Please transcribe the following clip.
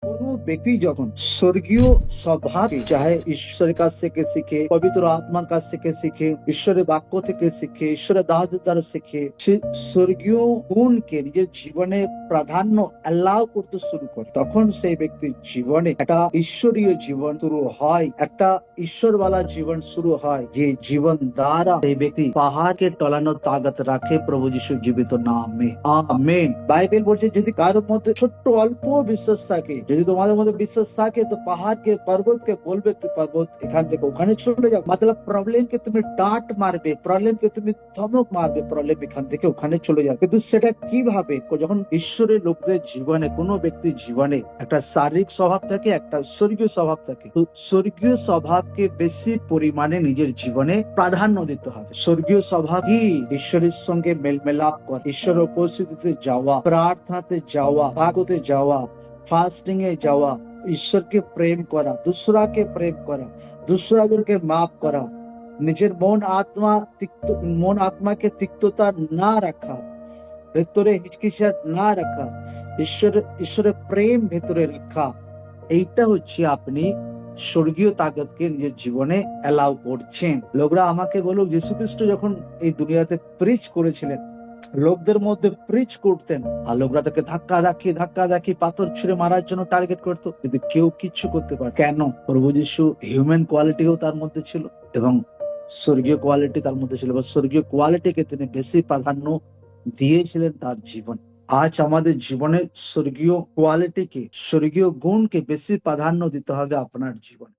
কোনো ব্যক্তি যখন স্বর্গীয় স্বভাবে, চাহে ঈশ্বরের কাছ থেকে শিখে, পবিত্র আত্মার কাছ থেকে শিখে, ঈশ্বরের বাক্য থেকে শিখে, ঈশ্বরের দাসদের দ্বারা শিখে, সে স্বর্গীয় গুণকে নিজের জীবনে প্রাধান্য অ্যালাউ করতে শুরু করে, তখন সেই ব্যক্তির জীবনে একটা ঈশ্বরীয় জীবন শুরু হয়, একটা ঈশ্বরওয়ালা জীবন শুরু হয়, যে জীবন দ্বারা সেই ব্যক্তি পাহাড়কে টলানোর তাগত রাখে প্রভু যিশুর জীবিত নামে। আমেন। বাইবেল বলছে যদি কারোর মধ্যে ছোট্ট অল্প বিশ্বাস থাকে, যদি তোমাদের মধ্যে বিশ্বাস থাকে, তো পাহাড়কে, পর্বতকে বলবে তুই পর্বত এখান থেকে ওখানে চলে যাও, মতলব প্রবলেমকে তুমি ডাঁট মারবে, প্রবলেমকে তুমি ধমক মারবে, প্রবলেম এখান থেকে ওখানে চলে যাবে। কিন্তু সেটা কিভাবে? যখন ঈশ্বরের লোকদের জীবনে, কোনো ব্যক্তির জীবনে একটা শারীরিক স্বভাব থাকে, একটা স্বর্গীয় স্বভাব থাকে, তো স্বর্গীয় স্বভাবকে বেশি পরিমাণে নিজের জীবনে প্রাধান্য দিতে হবে। স্বর্গীয় স্বভাবই ঈশ্বরের সঙ্গে মেলমেলাপ করা, ঈশ্বরের উপস্থিতিতে যাওয়া, প্রার্থনাতে যাওয়া, ভাগবতে যাওয়া, ফাস্টিং এ যাওয়া, ঈশ্বরকে প্রেম করা, দুসরাকে প্রেম করা, দুসরাদেরকে মাফ করা, নিজের মন আত্মাকে তিক্ততা না রাখা, ভেতরে হিচকিচাট না রাখা, ঈশ্বরের প্রেম ভেতরে রাখা, এইটা হচ্ছে আপনি স্বর্গীয় তাগতকে নিজের জীবনে অ্যালাউ করছেন। লোকরা আমাকে বলুক, যীশু খ্রিস্ট যখন এই দুনিয়াতে প্রিচ করেছিলেন, লোকদের মধ্যে প্রিচ করতেন, আর লোকরা তাকে ধাক্কা ধাক্কি পাথর ছুঁড়ে মারার জন্য টার্গেট করতো, কিন্তু কেউ কিচ্ছু করতে পারে। কেন? প্রভু যীশু হিউম্যান কোয়ালিটিও তার মধ্যে ছিল এবং স্বর্গীয় কোয়ালিটি তার মধ্যে ছিল, বা স্বর্গীয় কোয়ালিটিকে তিনি বেশি প্রাধান্য দিয়েছিলেন তার জীবন। আজ আমাদের জীবনে স্বর্গীয় কোয়ালিটিকে, স্বর্গীয় গুণকে বেশি প্রাধান্য দিতে হবে আপনার জীবনে।